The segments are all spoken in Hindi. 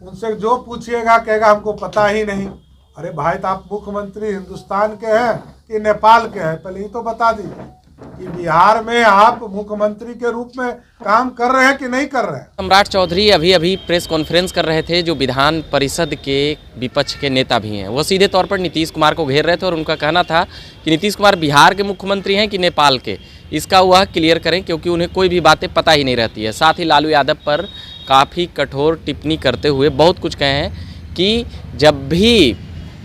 उनसे जो पूछिएगा कहेगा हमको पता ही नहीं। अरे भाई, तो आप मुख्यमंत्री हिंदुस्तान के हैं कि नेपाल के हैं? पहले ही तो बता दीजिए कि बिहार में आप मुख्यमंत्री के रूप में काम कर रहे हैं कि नहीं कर रहे हैं। सम्राट चौधरी अभी अभी प्रेस कॉन्फ्रेंस कर रहे थे, जो विधान परिषद के विपक्ष के नेता भी हैं। वो सीधे तौर पर नीतीश कुमार को घेर रहे थे और उनका कहना था कि नीतीश कुमार बिहार के मुख्यमंत्री हैं कि नेपाल के, इसका वह क्लियर करें, क्योंकि उन्हें कोई भी बातें पता ही नहीं रहती है। साथ ही लालू यादव पर काफ़ी कठोर टिप्पणी करते हुए बहुत कुछ कहे हैं कि जब भी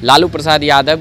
लालू प्रसाद यादव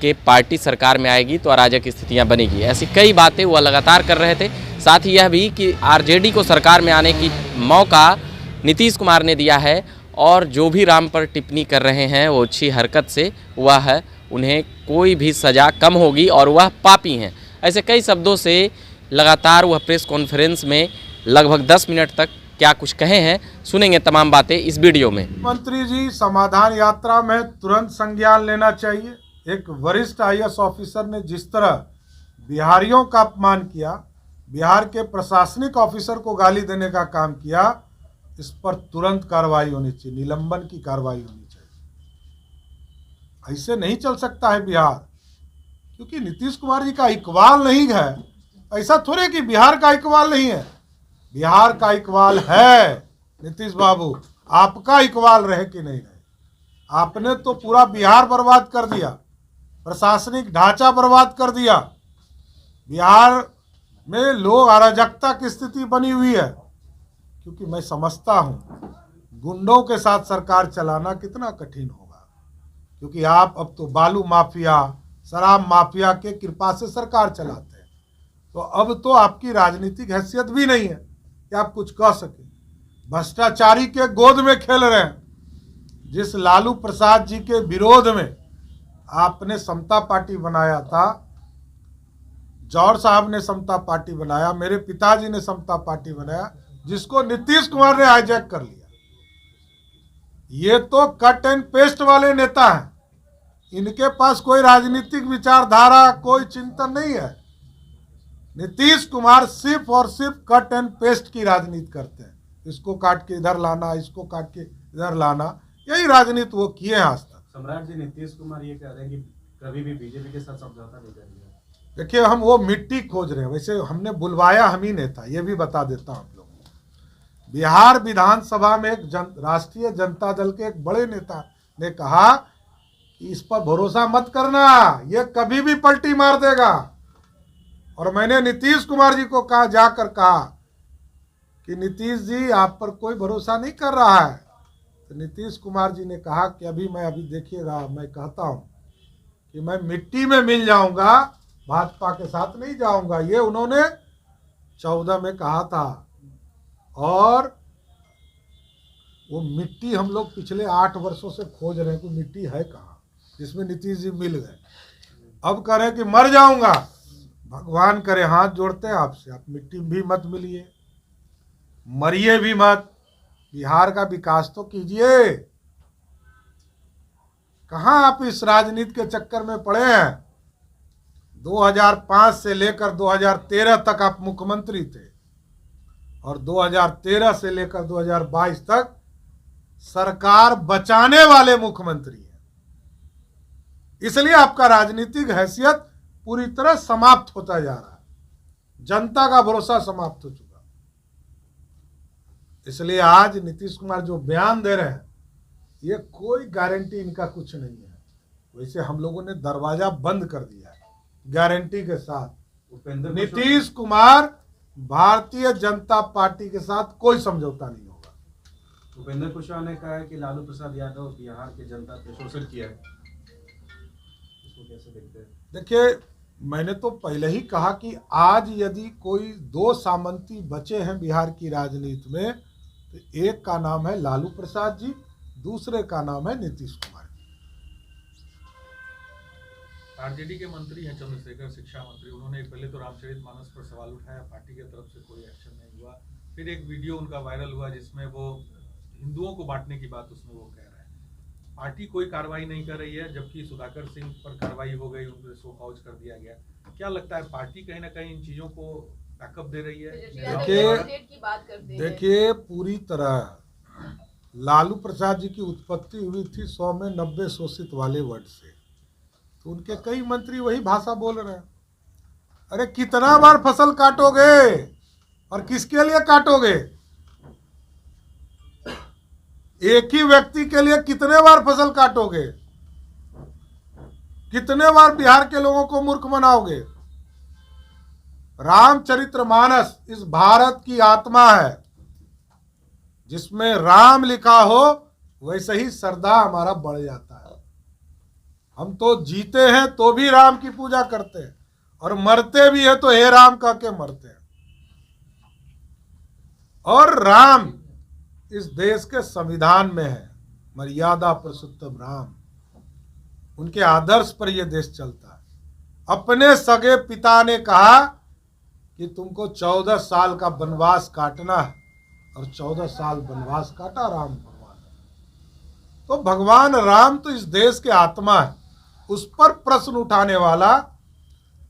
के पार्टी सरकार में आएगी तो अराजक स्थितियां बनेगी। ऐसी कई बातें वह लगातार कर रहे थे। साथ ही यह भी कि आरजेडी को सरकार में आने की मौका नीतीश कुमार ने दिया है और जो भी राम पर टिप्पणी कर रहे हैं वो अच्छी हरकत से हुआ है, उन्हें कोई भी सज़ा कम होगी और वह पापी हैं। ऐसे कई शब्दों से लगातार वह प्रेस कॉन्फ्रेंस में लगभग 10 मिनट तक क्या कुछ कहे हैं, सुनेंगे तमाम बातें इस वीडियो में। मंत्री जी, समाधान यात्रा में तुरंत संज्ञान लेना चाहिए। एक वरिष्ठ आईएएस ऑफिसर ने जिस तरह बिहारियों का अपमान किया, बिहार के प्रशासनिक ऑफिसर को गाली देने का काम किया, इस पर तुरंत कार्रवाई होनी चाहिए, निलंबन की कार्रवाई होनी चाहिए। ऐसे नहीं चल सकता है बिहार, क्योंकि नीतीश कुमार जी का इकबाल नहीं है। ऐसा थोड़े कि बिहार का इकबाल नहीं है, बिहार का इकबाल है। नीतीश बाबू, आपका इकबाल रहे कि नहीं रहे, आपने तो पूरा बिहार बर्बाद कर दिया, प्रशासनिक ढांचा बर्बाद कर दिया। बिहार में लोग अराजकता की स्थिति बनी हुई है, क्योंकि मैं समझता हूँ गुंडों के साथ सरकार चलाना कितना कठिन होगा, क्योंकि आप अब तो बालू माफिया, शराब माफिया के कृपा से सरकार चलाते हैं। तो अब तो आपकी राजनीतिक हैसियत भी नहीं है कि आप कुछ कह सके। भ्रष्टाचारी के गोद में खेल रहे हैं। जिस लालू प्रसाद जी के विरोध में आपने समता पार्टी बनाया था, जौहर साहब ने समता पार्टी बनाया, मेरे पिताजी ने समता पार्टी बनाया, जिसको नीतीश कुमार ने हाईजैक कर लिया। ये तो कट एंड पेस्ट वाले नेता हैं, इनके पास कोई राजनीतिक विचारधारा, कोई चिंतन नहीं है। नीतीश कुमार सिर्फ और सिर्फ कट एंड पेस्ट की राजनीति करते हैं। इसको काट के इधर लाना, इसको काट के इधर लाना, यही राजनीति वो किए हैं आज तक। सम्राट जी, नीतीश कुमार ये कह रहे हैं कि कभी भी बीजेपी के साथ समझौता नहीं करेंगे। देखिए, हम वो मिट्टी खोज रहे हैं। वैसे हमने बुलवाया हम ही नहीं था, ये भी बता देता हूं आप लोगों को। बिहार विधानसभा में एक राष्ट्रीय जनता दल के एक बड़े नेता ने कहा कि इस पर भरोसा मत करना, ये कभी भी पलटी मार देगा। और मैंने नीतीश कुमार जी को कहा, जाकर कहा कि नीतीश जी, आप पर कोई भरोसा नहीं कर रहा है। तो नीतीश कुमार जी ने कहा कि अभी देखिएगा, मैं कहता हूं कि मैं मिट्टी में मिल जाऊंगा, भाजपा के साथ नहीं जाऊंगा। ये उन्होंने 14 में कहा था। और वो मिट्टी हम लोग पिछले 8 वर्षों से खोज रहे हैं कि मिट्टी है कहाँ, जिसमें नीतीश जी मिल गए। अब कह रहे हैं कि मर जाऊंगा। भगवान करे, हाथ जोड़ते हैं आपसे, आप मिट्टी भी मत मिलिए, मरिए भी मत, बिहार का विकास तो कीजिए। कहां आप इस राजनीति के चक्कर में पड़े हैं? 2005 से लेकर 2013 तक आप मुख्यमंत्री थे, और 2013 से लेकर 2022 तक सरकार बचाने वाले मुख्यमंत्री हैं। इसलिए आपका राजनीतिक हैसियत पूरी तरह समाप्त होता जा रहा है, जनता का भरोसा समाप्त हो चुका। इसलिए आज नीतीश कुमार जो बयान दे रहे हैं, ये कोई गारंटी इनका कुछ नहीं है। वैसे हम लोगों ने दरवाजा बंद कर दिया है गारंटी के साथ। नीतीश कुमार भारतीय जनता पार्टी के साथ कोई समझौता नहीं होगा। उपेंद्र कुशवाहा ने कहा है कि लालू प्रसाद यादव बिहार की जनता पे शोषण किया है, इसको कैसे देखते हैं? देखिए, मैंने तो पहले ही कहा कि आज यदि कोई 2 सामंती बचे हैं बिहार की राजनीति में, तो एक का नाम है लालू प्रसाद जी, दूसरे का नाम है नीतीश कुमार जी। आरजेडी के मंत्री हैं चंद्रशेखर, शिक्षा मंत्री, उन्होंने पहले तो रामचरितमानस पर सवाल उठाया, पार्टी की तरफ से कोई एक्शन नहीं हुआ। फिर एक वीडियो उनका वायरल हुआ जिसमें वो हिंदुओं को बांटने की बात उसमें वो कह रहे हैं। पार्टी कोई कार्रवाई नहीं कर रही है, जबकि सुधाकर सिंह पर कार्रवाई हो गई, उनको शो कॉज कर दिया गया। क्या लगता है, पार्टी कहीं ना कहीं इन चीजों को बैकअप दे रही है? देखिए, पूरी तरह लालू प्रसाद जी की उत्पत्ति हुई थी 100 में 90 शोषित वाले वर्ड से, तो उनके कई मंत्री वही भाषा बोल रहे हैं। अरे कितना बार फसल काटोगे और किसके लिए काटोगे? एक ही व्यक्ति के लिए कितने बार फसल काटोगे? कितने बार बिहार के लोगों को मूर्ख बनाओगे? रामचरितमानस इस भारत की आत्मा है। जिसमें राम लिखा हो वैसे ही श्रद्धा हमारा बढ़ जाता है। हम तो जीते हैं तो भी राम की पूजा करते हैं और मरते भी है तो हे राम कह के मरते हैं। और राम इस देश के संविधान में है, मर्यादा पुरुषोत्तम राम, उनके आदर्श पर यह देश चलता है। अपने सगे पिता ने कहा कि तुमको 14 साल का वनवास काटना है और 14 साल वनवास काटा राम भगवान। तो भगवान राम तो इस देश के आत्मा है। उस पर प्रश्न उठाने वाला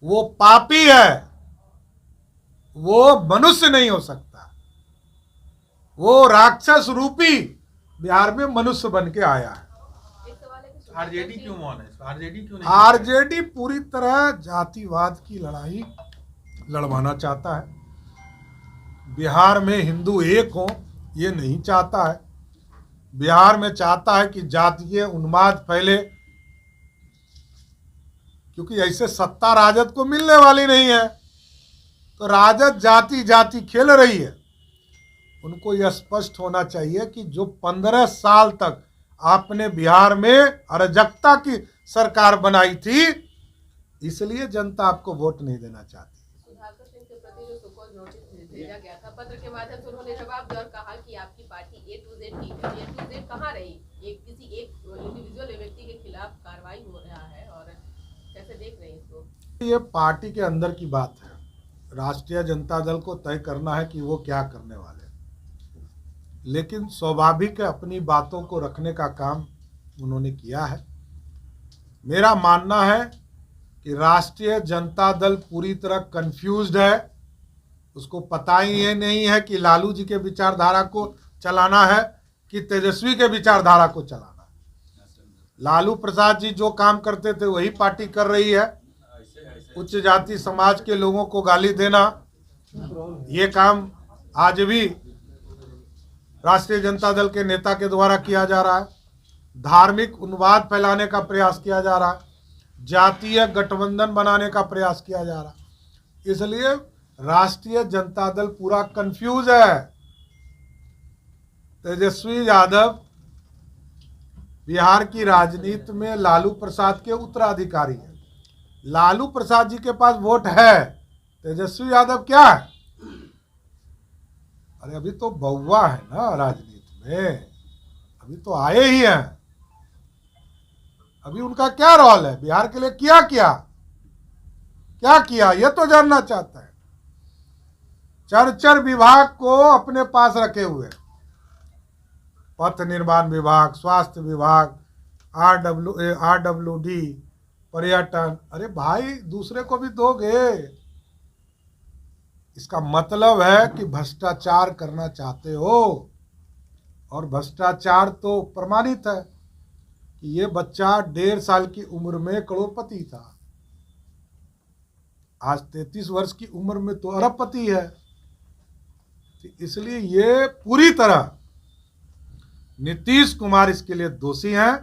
वो पापी है, वो मनुष्य नहीं हो सकता। वो राक्षस रूपी बिहार में मनुष्य बन के आया है। आरजेडी क्यों मौन है? आरजेडी क्यों नहीं? आरजेडी पूरी तरह जातिवाद की लड़ाई लड़वाना चाहता है। बिहार में हिंदू एक हो ये नहीं चाहता है। बिहार में चाहता है कि जातीय उन्माद फैले, क्योंकि ऐसे सत्ता राजद को मिलने वाली नहीं है। तो राजद जाति जाति खेल रही है। उनको यह स्पष्ट होना चाहिए कि जो 15 साल तक आपने बिहार में अराजकता की सरकार बनाई थी, इसलिए जनता आपको वोट नहीं देना चाहती। सुधाकर सिंह के प्रति जो सुकॉल नोटिस भेजा गया था, पत्र के माध्यम से उन्होंने जवाब दिया और कहा कि आपकी पार्टी A to Z ठीक है। A to Z कहाँ रही? किसी एक इंडिविजुअल व्यक्ति के खिलाफ कार्रवाई हो रहा है और कैसे देख रहे हैं इसको? ये पार्टी के अंदर की बात है। राष्ट्रीय जनता दल को तय करना है कि वो क्या करने वाले, लेकिन स्वाभाविक है अपनी बातों को रखने का काम उन्होंने किया है। मेरा मानना है कि राष्ट्रीय जनता दल पूरी तरह कंफ्यूज्ड है। उसको पता ही ये नहीं है कि लालू जी के विचारधारा को चलाना है कि तेजस्वी के विचारधारा को चलाना है। लालू प्रसाद जी जो काम करते थे वही पार्टी कर रही है। उच्च जाति समाज के लोगों को गाली देना, ये काम आज भी राष्ट्रीय जनता दल के नेता के द्वारा किया जा रहा है। धार्मिक उन्माद फैलाने का प्रयास किया जा रहा है, जातीय गठबंधन बनाने का प्रयास किया जा रहा है। इसलिए राष्ट्रीय जनता दल पूरा कंफ्यूज है। तेजस्वी यादव बिहार की राजनीति में लालू प्रसाद के उत्तराधिकारी हैं। लालू प्रसाद जी के पास वोट है, तेजस्वी यादव क्या है? अरे अभी तो बउआ है ना राजनीति में, अभी तो आए ही हैं। अभी उनका क्या रोल है बिहार के लिए? क्या किया, क्या किया ये तो जानना चाहता है। चर विभाग को अपने पास रखे हुए, पथ निर्माण विभाग, स्वास्थ्य विभाग, RWD, पर्यटन। अरे भाई दूसरे को भी दोगे। इसका मतलब है कि भ्रष्टाचार करना चाहते हो, और भ्रष्टाचार तो प्रमाणित है कि ये बच्चा 1.5 साल की उम्र में करोड़पति था, आज 33 वर्ष की उम्र में तो अरबपति है। तो इसलिए ये पूरी तरह नीतीश कुमार इसके लिए दोषी हैं।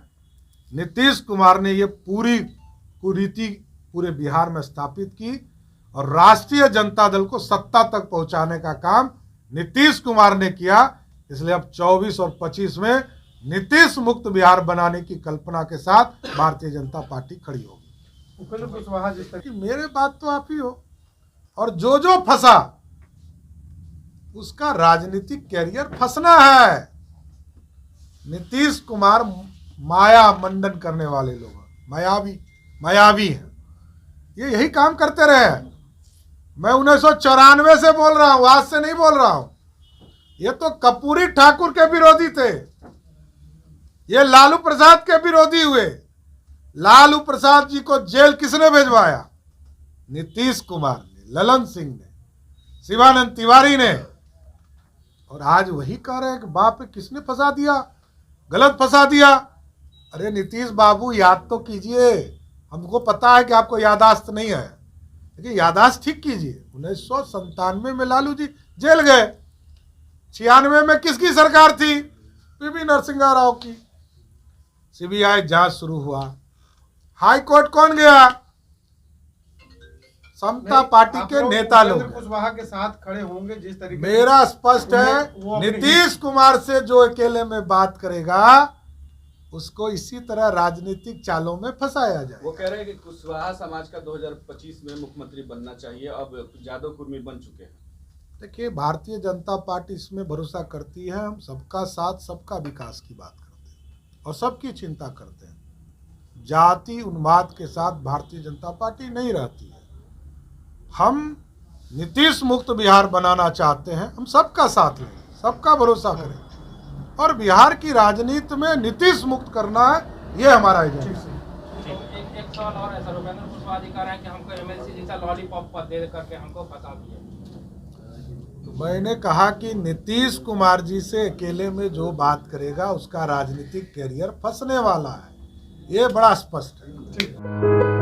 नीतीश कुमार ने ये पूरी कुरीति पूरे बिहार में स्थापित की और राष्ट्रीय जनता दल को सत्ता तक पहुंचाने का काम नीतीश कुमार ने किया। इसलिए अब 24 और 25 में नीतीश मुक्त बिहार बनाने की कल्पना के साथ भारतीय जनता पार्टी खड़ी होगी। उपेंद्र कुशवाहा जिस तरह कि मेरे बात तो आप ही हो, और जो फंसा उसका राजनीतिक कैरियर फंसना है। नीतीश कुमार माया मंडन करने वाले लोग मायावी हैं। ये यही काम करते रहे। मैं 1994 से बोल रहा हूं, आज से नहीं बोल रहा हूं। ये तो कर्पूरी ठाकुर के विरोधी थे, ये लालू प्रसाद के विरोधी हुए। लालू प्रसाद जी को जेल किसने भेजवाया? नीतीश कुमार ने, ललन सिंह ने, शिवानंद तिवारी ने। और आज वही कह रहे हैं कि बाप किसने फंसा दिया? गलत फंसा दिया। अरे नीतीश बाबू याद तो कीजिए, हमको पता है कि आपको यादाश्त नहीं है, लेकिन यादाश्त ठीक कीजिए। 1997 में लालू जी जेल गए, 96 में किसकी सरकार थी? पीवी नरसिम्हा राव की। सीबीआई जांच शुरू हुआ, हाई कोर्ट कौन गया? समता पार्टी के नेता लोग। कुशवाहा के साथ खड़े होंगे जिस तरीके मेरा स्पष्ट है, नीतीश कुमार से जो अकेले में बात करेगा उसको इसी तरह राजनीतिक चालों में फंसाया जाए। वो कह रहे हैं कि कुशवाहा समाज का 2025 में मुख्यमंत्री बनना चाहिए, अब जादव कुर्मी बन चुके हैं। देखिए, भारतीय जनता पार्टी इसमें भरोसा करती है, हम सबका साथ सबका विकास की बात करते हैं और सबकी चिंता करते हैं। जाति उन्माद के साथ भारतीय जनता पार्टी नहीं रहती है। हम नीतीश मुक्त बिहार बनाना चाहते हैं, हम सबका साथ लें, सबका भरोसा करें और बिहार की राजनीति में नीतीश मुक्त करना है, ये हमारा एजेंडा है। एक सवाल और है सर, उपेंद्र कुशवाहा जी कह रहे हैं कि हमको एमएलसी जैसा लॉलीपॉप पद दे करके हमको फंसा दिया। तो मैंने कहा कि नीतीश कुमार जी से अकेले में जो बात करेगा उसका राजनीतिक कैरियर फंसने वाला है, ये बड़ा स्पष्ट है।